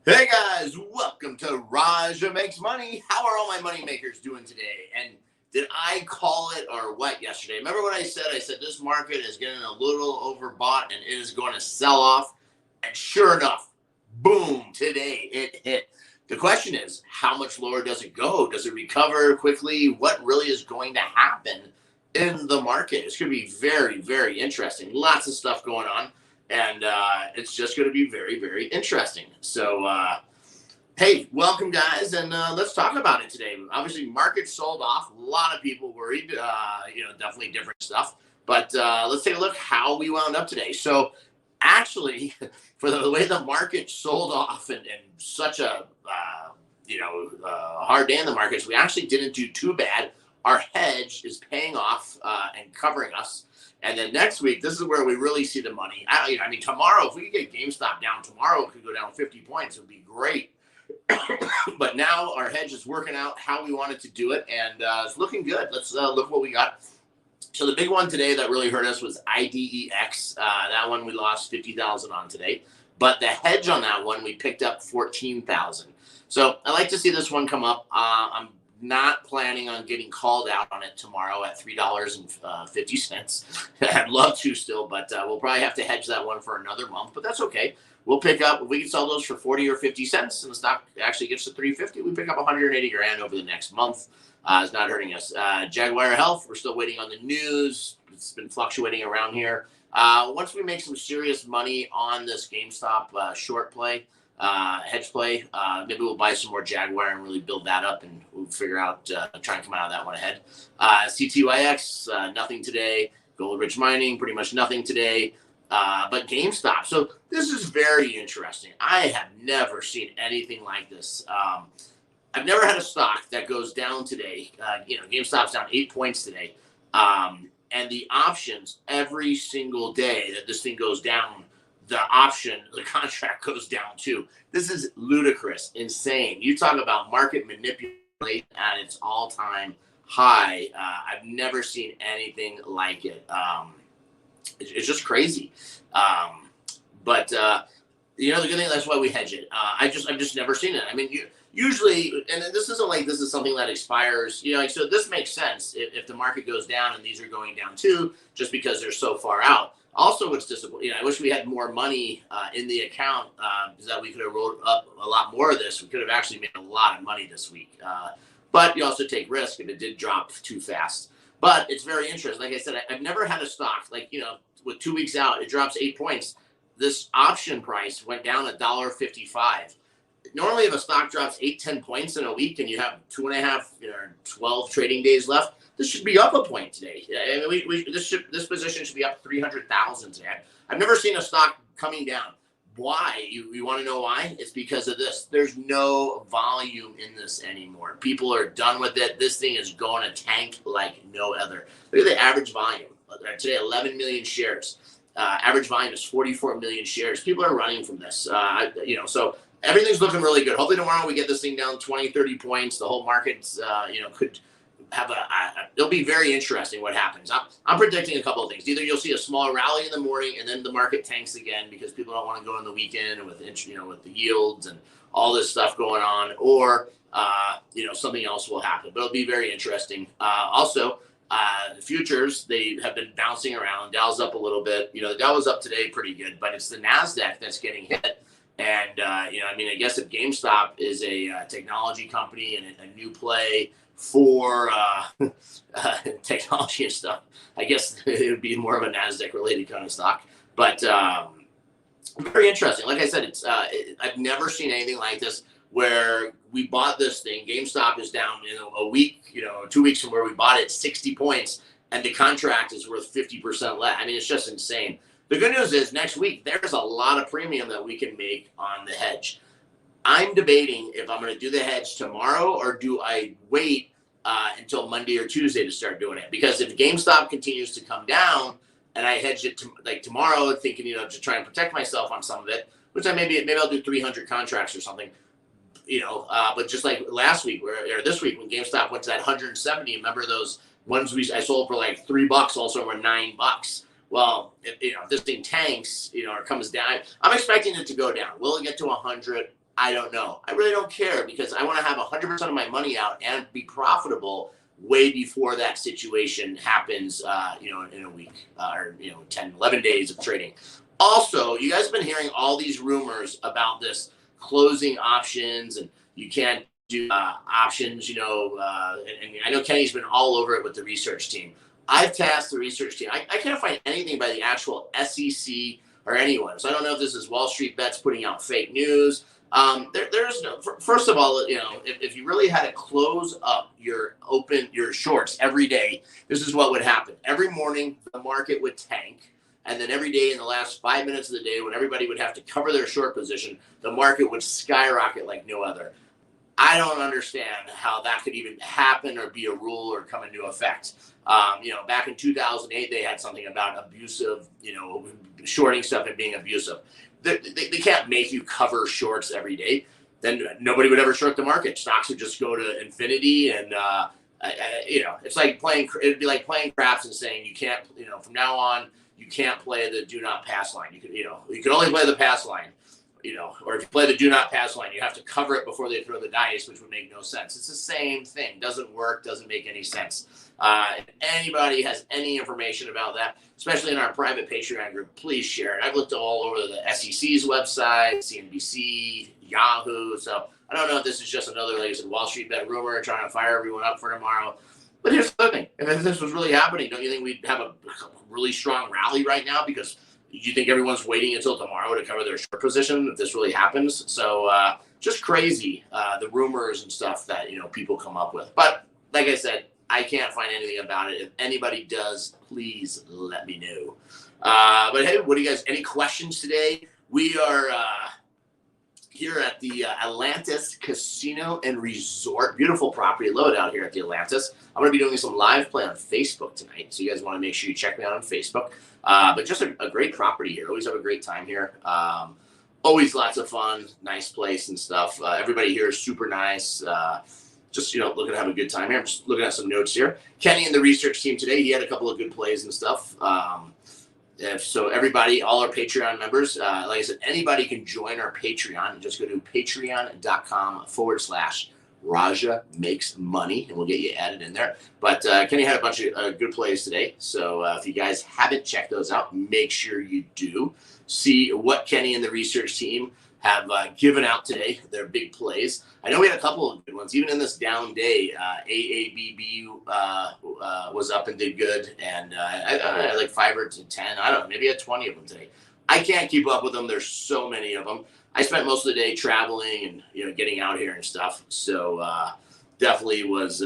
Hey guys, welcome to Raja Makes Money. How are all my money makers doing today? And did I call it or what yesterday? Remember what I said? I said this market is getting a little overbought and it is going to sell off. And sure enough, boom, today it hit. The question is, how much lower does it go? Does it recover quickly? What really is going to happen in the market? It's going to be very, very interesting. Lots of stuff going on and it's just going to be very, very interesting. So, hey, welcome, guys, and let's talk about it today. Obviously, market sold off. A lot of people worried. Definitely different stuff. But let's take a look how we wound up today. So, actually, for the way the market sold off and such a hard day in the markets, we actually didn't do too bad. Our hedge is paying off and covering us. And then next week, this is where we really see the money. I mean, tomorrow, if we could get GameStop down tomorrow, it could go down 50 points. It would be great. But now our hedge is working out how we wanted to do it, and it's looking good. Let's look what we got. So the big one today that really hurt us was IDEX. That one we lost 50,000 on today. But the hedge on that one, we picked up 14,000. So I like to see this one come up. I'm not planning on getting called out on it tomorrow at $3.50. I'd love to still, but we'll probably have to hedge that one for another month, but that's okay. We'll pick up, if we can sell those for 40 or 50 cents and the stock actually gets to 350, we pick up 180 grand over the next month. It's not hurting us. Jaguar Health, we're still waiting on the news. It's been fluctuating around here. Once we make some serious money on this GameStop short play, hedge play, maybe we'll buy some more Jaguar and really build that up, and we'll figure out, try and come out of that one ahead. CTYX, nothing today. Gold Rich Mining, pretty much nothing today. But GameStop. So this is very interesting. I have never seen anything like this. I've never had a stock that goes down today. GameStop's down 8 points today. And the options every single day that this thing goes down, the contract goes down too. This is ludicrous, insane. You talk about market manipulation at its all-time high. I've never seen anything like it. It's just crazy. But the good thing, that's why we hedge it. I've just never seen it. I mean, usually, and this isn't like this is something that expires, so this makes sense if the market goes down and these are going down too, just because they're so far out. Also, what's disappointing, I wish we had more money in the account so that we could have rolled up a lot more of this. We could have actually made a lot of money this week. But you also take risk if it did drop too fast. But it's very interesting. Like I said, I've never had a stock with 2 weeks out, it drops 8 points. This option price went down $1.55. Normally, if a stock drops 8-10 points in a week and you have 12 trading days left, this should be up a point today. I mean, this position should be up 300,000 today. I've never seen a stock coming down. Why? You want to know why? It's because of this. There's no volume in this anymore. People are done with it. This thing is going to tank like no other. Look at the average volume. Today, 11 million shares. Average volume is 44 million shares. People are running from this. So everything's looking really good. Hopefully tomorrow we get this thing down 20, 30 points. The whole market, could have it'll be very interesting what happens. I'm predicting a couple of things. Either you'll see a small rally in the morning and then the market tanks again because people don't want to go in the weekend and with the yields and all this stuff going on, or something else will happen. But it'll be very interesting. Also, the futures, they have been bouncing around. Dow's up a little bit. The Dow was up today pretty good, but it's the Nasdaq that's getting hit. And I guess if GameStop is a technology company and a new play for technology and stuff, I guess it would be more of a Nasdaq related kind of stock. But very interesting. Like I said, I've never seen anything like this where we bought this thing. GameStop is down a week, 2 weeks from where we bought it, 60 points, and the contract is worth 50% less. I mean, it's just insane. The good news is next week, there's a lot of premium that we can make on the hedge. I'm debating if I'm going to do the hedge tomorrow or do I wait until Monday or Tuesday to start doing it. Because if GameStop continues to come down and I hedge it tomorrow, thinking, to try and protect myself on some of it, which maybe I'll do 300 contracts or something, but just like last week or this week when GameStop went to that 170, remember those ones I sold for like $3 also were $9. Well, if this thing tanks, or comes down, I'm expecting it to go down. Will it get to 100? I don't know. I really don't care because I want to have 100% of my money out and be profitable way before that situation happens, in a week or, 10, 11 days of trading. Also, you guys have been hearing all these rumors about this closing options and you can't do options, and I know Kenny's been all over it with the research team. I've tasked the research team. I can't find anything by the actual SEC or anyone. So I don't know if this is Wall Street Bets putting out fake news. There's no. First of all, if you really had to close up your shorts every day, this is what would happen. Every morning, the market would tank. And then every day in the last 5 minutes of the day, when everybody would have to cover their short position, the market would skyrocket like no other. I don't understand how that could even happen or be a rule or come into effect. Back in 2008, they had something about abusive, shorting stuff and being abusive. They can't make you cover shorts every day. Then nobody would ever short the market. Stocks would just go to infinity, and it's like playing. It'd be like playing craps and saying you can't, from now on you can't play the do not pass line. You can only play the pass line. Or if you play the do not pass line, you have to cover it before they throw the dice, which would make no sense. It's the same thing. Doesn't work, doesn't make any sense. If anybody has any information about that, especially in our private Patreon group, please share it. I've looked all over the SEC's website, CNBC, Yahoo. So I don't know if this is just another, like I said, Wall Street Bet rumor trying to fire everyone up for tomorrow. But here's the thing. If this was really happening, don't you think we'd have a really strong rally right now? Because you think everyone's waiting until tomorrow to cover their short position if this really happens? So just crazy, the rumors and stuff that people come up with. But like I said, I can't find anything about it. If anybody does, please let me know. But hey, what do you guys? Any questions today? We are here at the Atlantis Casino and Resort. Beautiful property. Love it out here at the Atlantis. I'm going to be doing some live play on Facebook tonight, so you guys want to make sure you check me out on Facebook. But just a great property here. Always have a great time here. Always lots of fun, nice place and stuff. Everybody here is super nice. Just looking to have a good time here. I'm just looking at some notes here. Kenny and the research team today, he had a couple of good plays and stuff. So everybody, all our Patreon members, like I said, anybody can join our Patreon. Just go to patreon.com/Raja Makes Money, and we'll get you added in there. But Kenny had a bunch of good plays today. So if you guys haven't checked those out, make sure you do. See what Kenny and the research team have given out today, their big plays. I know we had a couple of good ones. Even in this down day, AABB was up and did good. And I had like 5 or 10. I don't know, maybe I had 20 of them today. I can't keep up with them. There's so many of them. I spent most of the day traveling and getting out here and stuff. So definitely was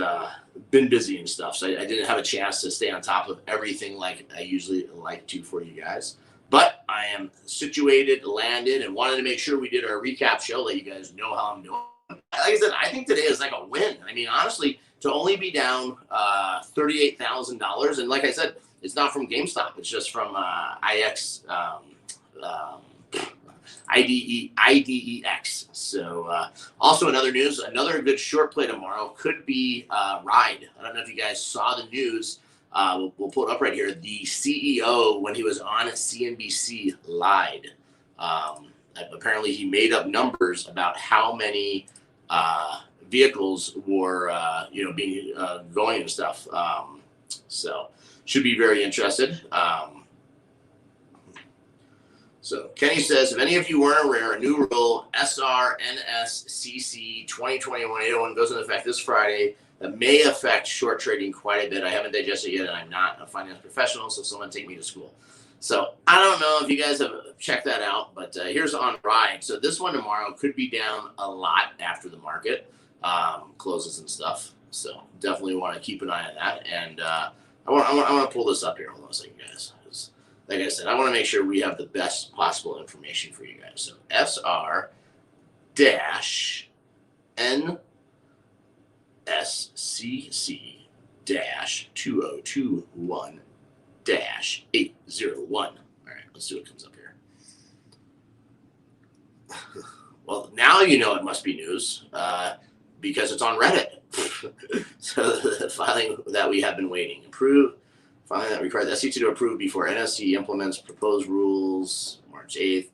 been busy and stuff. So I didn't have a chance to stay on top of everything like I usually like to for you guys. But I am situated, landed, and wanted to make sure we did our recap show, let you guys know how I'm doing. Like I said, I think today is like a win. I mean, honestly, to only be down $38,000, and like I said, it's not from GameStop. It's just from IDEX. So also another news, another good short play tomorrow could be Ride. I don't know if you guys saw the news. We'll pull it up right here. The CEO, when he was on CNBC, lied. Apparently, he made up numbers about how many vehicles were, being going and stuff. So, should be very interested. So, Kenny says, if any of you weren't aware, a new rule, SRNSCC 2021-801, goes into effect this Friday. That may affect short trading quite a bit. I haven't digested it yet, and I'm not a finance professional, so someone take me to school. So I don't know if you guys have checked that out, but here's on Ride. So this one tomorrow could be down a lot after the market closes and stuff. So definitely want to keep an eye on that. And I want to pull this up here. Hold on a second, guys. Like I said, I want to make sure we have the best possible information for you guys. So SR-N SCC-2021-801. All right, let's see what comes up here. Well, now you know it must be news because it's on Reddit. So the filing that we have been waiting. Filing that required the SEC to approve before NSC implements proposed rules March 8th.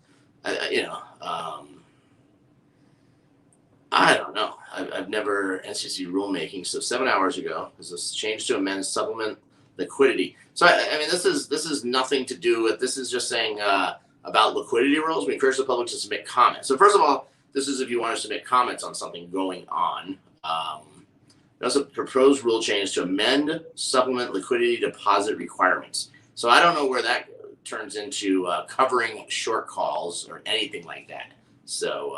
I don't know. I've never NCC rulemaking. So 7 hours ago, is this change to amend supplement liquidity? So I mean, this is nothing to do with. This is just saying about liquidity rules. We encourage the public to submit comments. So first of all, this is if you want to submit comments on something going on. There's a proposed rule change to amend supplement liquidity deposit requirements. So I don't know where that turns into covering short calls or anything like that. So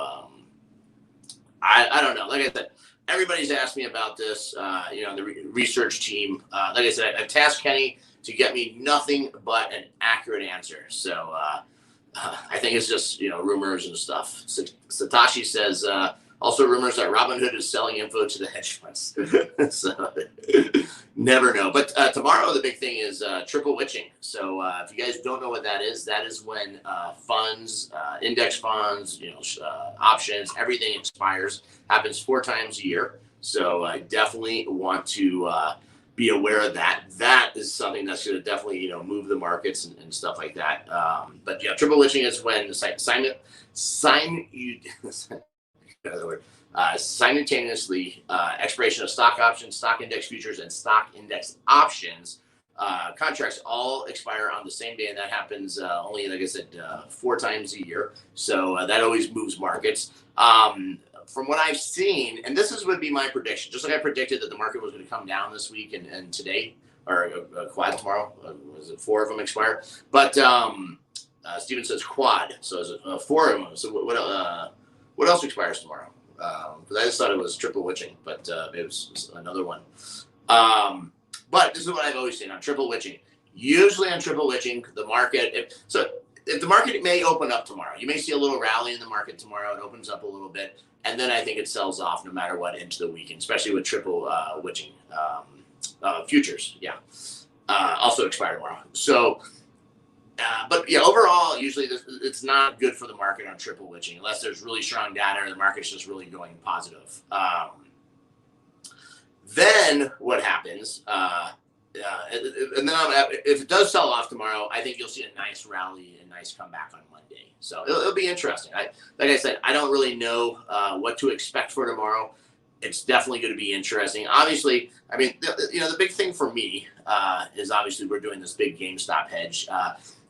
I don't know. Like I said, everybody's asked me about this. The research team. Like I said, I've tasked Kenny to get me nothing but an accurate answer. So I think it's just rumors and stuff. Satoshi says also rumors that Robinhood is selling info to the hedge funds. So never know. But tomorrow the big thing is triple witching. So if you guys don't know what that is when funds, index funds, options, everything expires. Happens 4 times a year. So I definitely want to be aware of that. That is something that's going to definitely move the markets and stuff like that. But yeah, triple witching is when simultaneously expiration of stock options, stock index futures, and stock index options contracts all expire on the same day, and that happens only, like I said, 4 times a year. So that always moves markets. From what I've seen, and would be my prediction, just like I predicted that the market was going to come down this week and today, or quad tomorrow, was it 4 of them expire? But Steven says quad, so is it 4 of them? So what else expires tomorrow? Because I just thought it was triple witching, but it was another one. But this is what I've always seen on triple witching. Usually on triple witching, the market, if the market may open up tomorrow, you may see a little rally in the market tomorrow. It opens up a little bit, and then I think it sells off no matter what into the weekend, especially with triple witching futures. Yeah, also expire tomorrow. So, but yeah, overall, usually it's not good for the market on triple witching unless there's really strong data or the market's just really going positive. Then what happens? And then if it does sell off tomorrow, I think you'll see a nice rally and nice comeback on Monday. So it'll be interesting. Like I said, I don't really know what to expect for tomorrow. It's definitely going to be interesting. Obviously, I mean, the big thing for me is obviously we're doing this big GameStop hedge.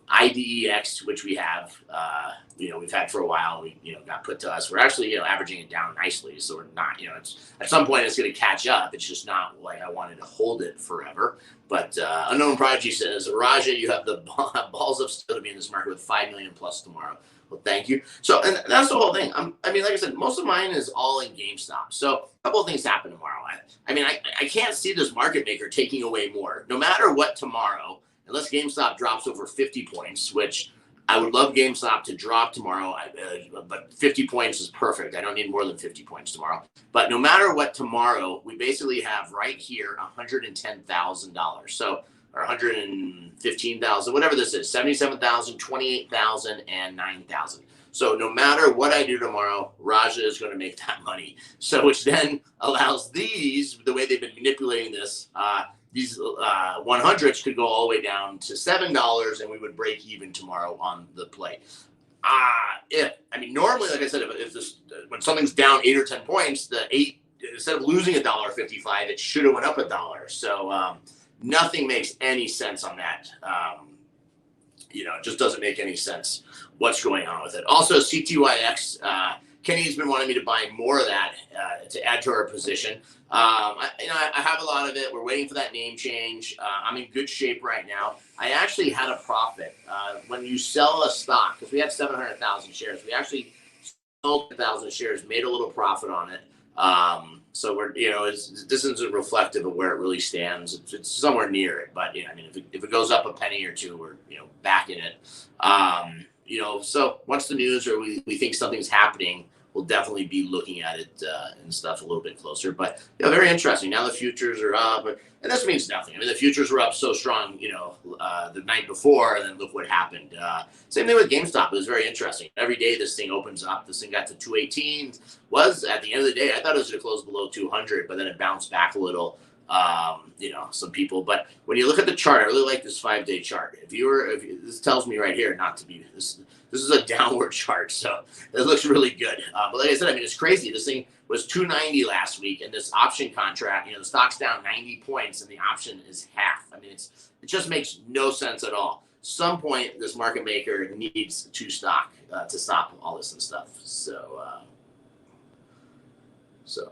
IDEX, which we have, we've had for a while. We, got put to us. We're actually, averaging it down nicely. So we're not, it's at some point it's going to catch up. It's just not like I wanted to hold it forever. But Unknown Prodigy says, Raja, you have the balls of steel to be in this market with 5 million plus tomorrow. Well, thank you. So, and that's the whole thing. Like I said, most of mine is all in GameStop. So a couple of things happen tomorrow. I can't see this market maker taking away more, no matter what tomorrow. Unless GameStop drops over 50 points, which I would love GameStop to drop tomorrow, but 50 points is perfect. I don't need more than 50 points tomorrow. But no matter what tomorrow, we basically have right here $110,000. So, or 115,000, whatever this is, 77,000, 28,000, and 9,000. So no matter what I do tomorrow, Raja is going to make that money. So which then allows these, the way they've been manipulating this, these 100s could go all the way down to $7, and we would break even tomorrow on the play. Normally, like I said, when something's down 8 or 10 points, the 8 instead of losing $1.55, it should have went up $1. So nothing makes any sense on that. It just doesn't make any sense what's going on with it. Also, CTYX. Kenny's been wanting me to buy more of that to add to our position. I have a lot of it. We're waiting for that name change. I'm in good shape right now. I actually had a profit. When you sell a stock, because we had 700,000 shares, we actually sold 1,000 shares, made a little profit on it. So we're, this isn't reflective of where it really stands. It's somewhere near it, but if it goes up a penny or two, we're, back in it. So once the news or we think something's happening, we'll definitely be looking at it and stuff a little bit closer. But very interesting. Now the futures are up, and this means nothing. The futures were up so strong, the night before, and then look what happened. Same thing with GameStop. It was very interesting. Every day this thing opens up. This thing got to 218. Was at the end of the day, I thought it was going to close below 200, but then it bounced back a little. Some people. But when you look at the chart, I really like this 5-day chart. If this tells me right here not to be this This is a downward chart, so it looks really good. But like I said, I mean, it's crazy. This thing was 290 last week, and this option contract, the stock's down 90 points, and the option is half. I mean, it just makes no sense at all. Some point, this market maker needs to stop all this and stuff. So,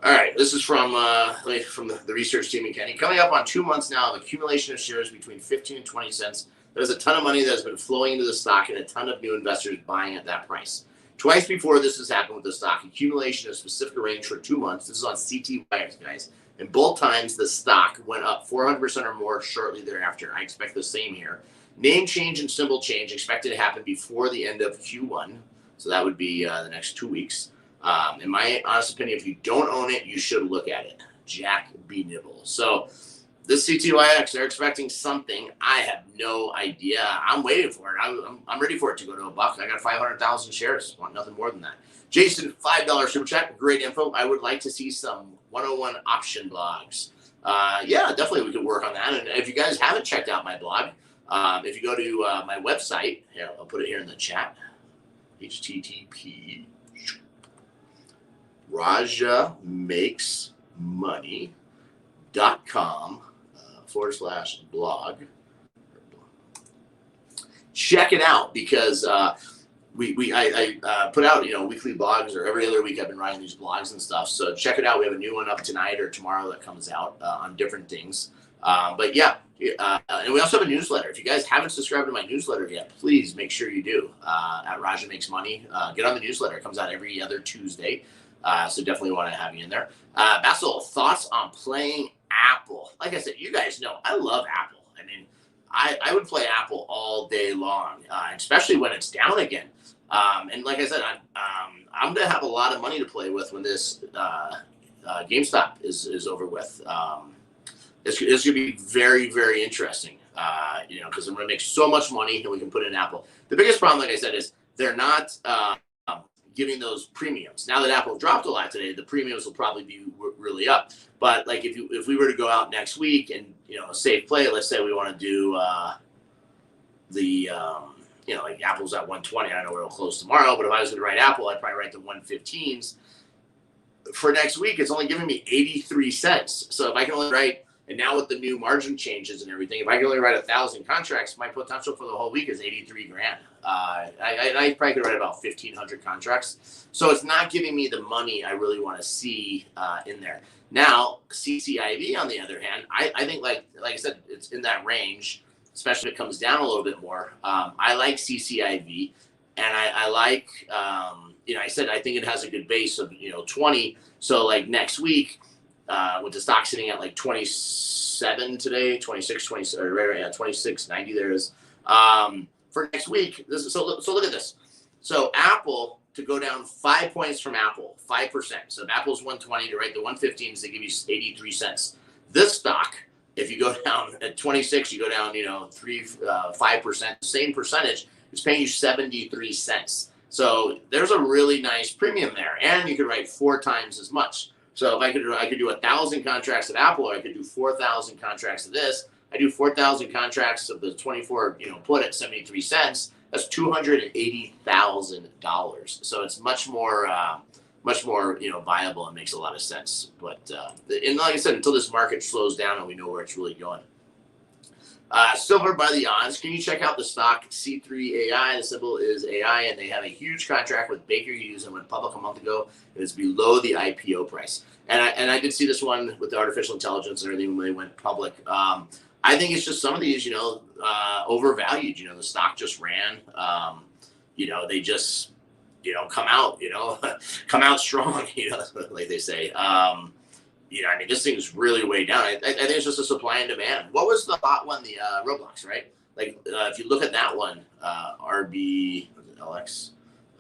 all right, this is from the research team in Kenny. Coming up on 2 months now of accumulation of shares between 15 and 20 cents. There's a ton of money that has been flowing into the stock and a ton of new investors buying at that price. Twice before this has happened with the stock, accumulation of a specific range for 2 months. This is on CTYX, guys. And both times the stock went up 400% or more shortly thereafter. I expect the same here. Name change and symbol change expected to happen before the end of Q1. So that would be the next 2 weeks. In my honest opinion, if you don't own it, you should look at it. Jack B. Nibble. So this CTYX, they're expecting something. I have no idea. I'm waiting for it. I'm ready for it to go to $1. I got 500,000 shares. Want nothing more than that. Jason, $5 super chat. Great info. I would like to see some 101 option blogs. Yeah, definitely we could work on that. And if you guys haven't checked out my blog, if you go to my website, here, I'll put it here in the chat. HTTP rajamakesmoney.com/blog. Check it out because I put out weekly blogs, or every other week I've been writing these blogs and stuff. So check it out. We have a new one up tonight or tomorrow that comes out on different things. But yeah, and we also have a newsletter. If you guys haven't subscribed to my newsletter yet, please make sure you do. At Raja Makes Money, get on the newsletter. It comes out every other Tuesday. So definitely want to have you in there. Basil, thoughts on playing Apple? Like I said, you guys know I love Apple. I mean, I would play Apple all day long, especially when it's down again. And like I said, I'm going to have a lot of money to play with when this GameStop is over with. It's going to be very, very interesting, because I'm going to make so much money that we can put in Apple. The biggest problem, like I said, is they're not giving those premiums. Now that Apple dropped a lot today, the premiums will probably be really up. But like if we were to go out next week and a safe play, let's say we want to do like Apple's at 120. I don't know where it'll close tomorrow, but if I was going to write Apple, I'd probably write the 115s. For next week, it's only giving me 83 cents. So if I can only write, and now with the new margin changes and everything, if I can only write 1,000 contracts, my potential for the whole week is 83 grand. I probably could write about 1,500 contracts. So it's not giving me the money I really want to see in there. Now, CCIV, on the other hand, I think, like I said, it's in that range, especially if it comes down a little bit more. I like CCIV, and I like, I said I think it has a good base of, 20. So, like, next week, with the stock sitting at, like, 27 today, 26, 20, or right, yeah, 26.90 there is. For next week, so look at this. So Apple, to go down 5 points from Apple, 5%. So if Apple's 120, to write the 115s, they give you 83 cents. This stock, if you go down at 26, you go down, 5%, same percentage, it's paying you 73 cents. So there's a really nice premium there, and you could write 4 times as much. So if I could do 1,000 contracts at Apple, or I could do 4,000 contracts of this. I do 4,000 contracts of the 24, put at 73 cents. That's $280,000. So it's much more, viable and makes a lot of sense. But and like I said, until this market slows down and we know where it's really going. Silver by the odds. Can you check out the stock C3AI? The symbol is AI, and they have a huge contract with Baker Hughes and went public a month ago. It is below the IPO price. And I did see this one with the artificial intelligence and everything when they went public. I think it's just some of these, overvalued. The stock just ran. They just, come out, come out strong, like they say. This thing's really way down. I think it's just a supply and demand. What was the hot one? The Roblox, right? Like, if you look at that one, RBLX,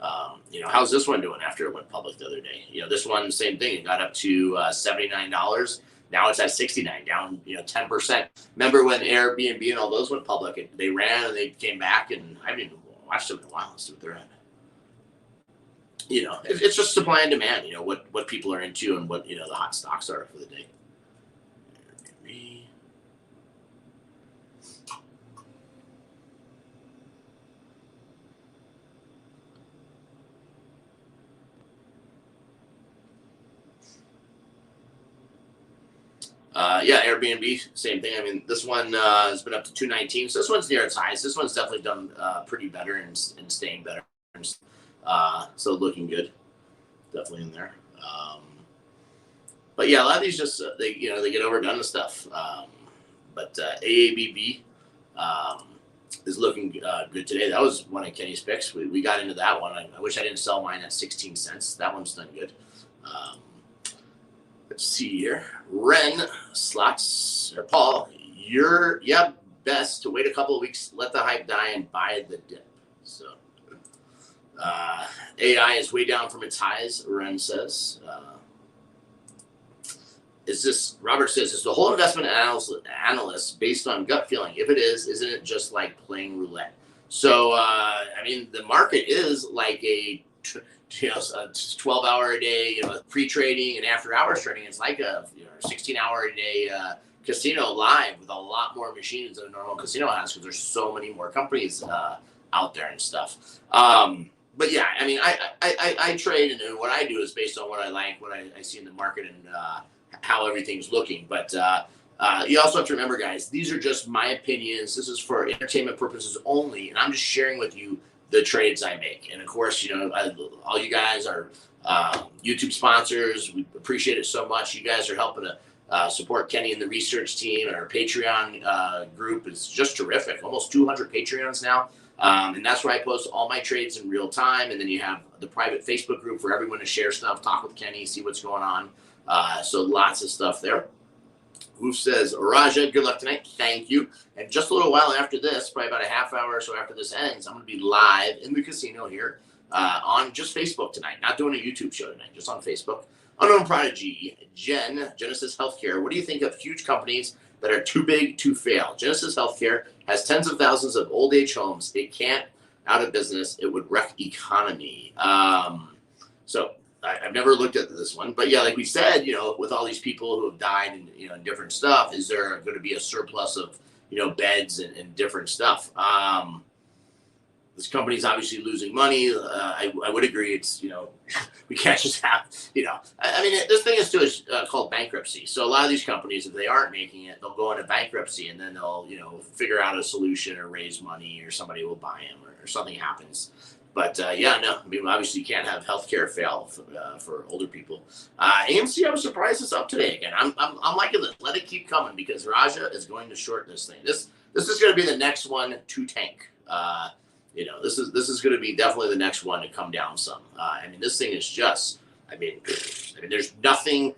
how's this one doing after it went public the other day? This one, same thing. It got up to $79. Now it's at 69, down 10%. Remember when Airbnb and all those went public? They ran and they came back, and I haven't even watched them in a while. Let's see what they're at. It's just supply and demand. What people are into and what the hot stocks are for the day. Yeah, Airbnb, same thing. I mean, this one has been up to 219. So this one's near its highs. This one's definitely done pretty better and staying better. So looking good, definitely in there. But yeah, a lot of these just they get overdone and stuff. But AABB is looking good today. That was one of Kenny's picks. We got into that one. I wish I didn't sell mine at 16 cents. That one's done good. Let's see here. Ren Slots or Paul, you're best to wait a couple of weeks, let the hype die, and buy the dip. So AI is way down from its highs. Ren says. Robert says, is the whole investment analyst based on gut feeling? If it is, isn't it just like playing roulette? So, I mean, the market is like a 12-hour a day, pre-trading and after-hours trading. It's like a 16-hour a day casino live with a lot more machines than a normal casino has because there's so many more companies out there and stuff. But yeah, I mean, I trade, and what I do is based on what I like, what I see in the market, and how everything's looking. But you also have to remember, guys, these are just my opinions. This is for entertainment purposes only, and I'm just sharing with you the trades I make. And of course, all you guys are YouTube sponsors. We appreciate it so much. You guys are helping to support Kenny and the research team, and our Patreon group is just terrific. Almost 200 Patreons now. And that's where I post all my trades in real time. And then you have the private Facebook group for everyone to share stuff, talk with Kenny, see what's going on. So lots of stuff there. Wolf says, Raja, good luck tonight. Thank you. And just a little while after this, probably about a half hour or so after this ends, I'm going to be live in the casino here on just Facebook tonight. Not doing a YouTube show tonight, just on Facebook. Unknown Prodigy, Genesis Healthcare. What do you think of huge companies that are too big to fail? Genesis Healthcare has tens of thousands of old age homes. It can't out of business. It would wreck economy. So I've never looked at this one, but yeah, like we said, with all these people who have died and and different stuff, is there going to be a surplus of beds and different stuff? This company's obviously losing money. I would agree. It's we can't just have I mean, this thing is called bankruptcy. So a lot of these companies, if they aren't making it, they'll go into bankruptcy, and then they'll figure out a solution or raise money, or somebody will buy them, or something happens. But I mean, obviously you can't have healthcare fail for older people. AMC, I was surprised it's up today again. I'm liking this. Let it keep coming, because Raja is going to short this thing. This is going to be the next one to tank. This is going to be definitely the next one to come down some. I mean, this thing is just. I mean, there's nothing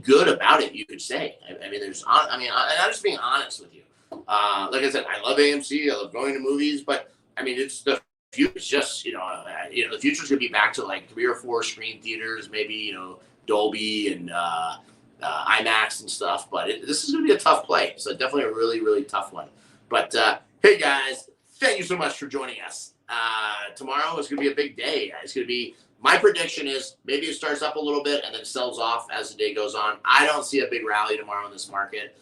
good about it, you could say. I'm just being honest with you. Like I said, I love AMC. I love going to movies, but I mean, it's the future's just the future's gonna be back to like 3 or 4 screen theaters, maybe Dolby and IMAX and stuff. But this is gonna be a tough play. So definitely a really, really tough one. But hey guys, thank you so much for joining us. Tomorrow is gonna be a big day. It's gonna be. My prediction is maybe it starts up a little bit and then sells off as the day goes on. I don't see a big rally tomorrow in this market.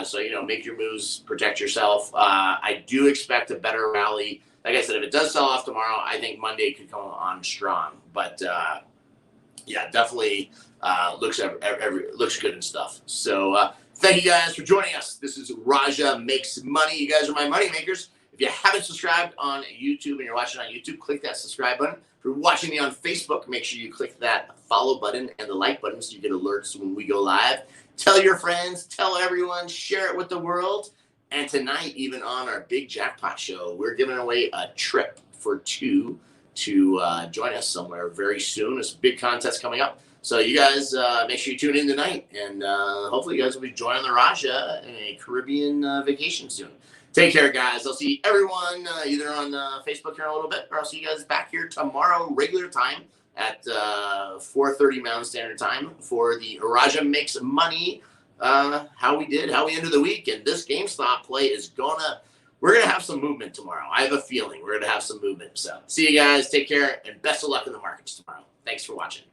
So make your moves, protect yourself. I do expect a better rally. Like I said, if it does sell off tomorrow, I think Monday could come on strong. But definitely looks good and stuff. So thank you guys for joining us. This is Raja Makes Money. You guys are my money makers. If you haven't subscribed on YouTube and you're watching on YouTube, click that subscribe button. If you're watching me on Facebook, make sure you click that follow button and the like button so you get alerts when we go live. Tell your friends, tell everyone, share it with the world. And tonight, even on our big jackpot show, we're giving away a trip for 2 to join us somewhere very soon. There's a big contest coming up. So you guys make sure you tune in tonight. And hopefully you guys will be joining the Raja in a Caribbean vacation soon. Take care, guys. I'll see everyone either on Facebook here in a little bit, or I'll see you guys back here tomorrow, regular time at 4:30 Mountain Standard Time for the Raja Makes Money. How we ended the week. And this GameStop play is we're going to have some movement tomorrow. I have a feeling we're going to have some movement. So see you guys. Take care, and best of luck in the markets tomorrow. Thanks for watching.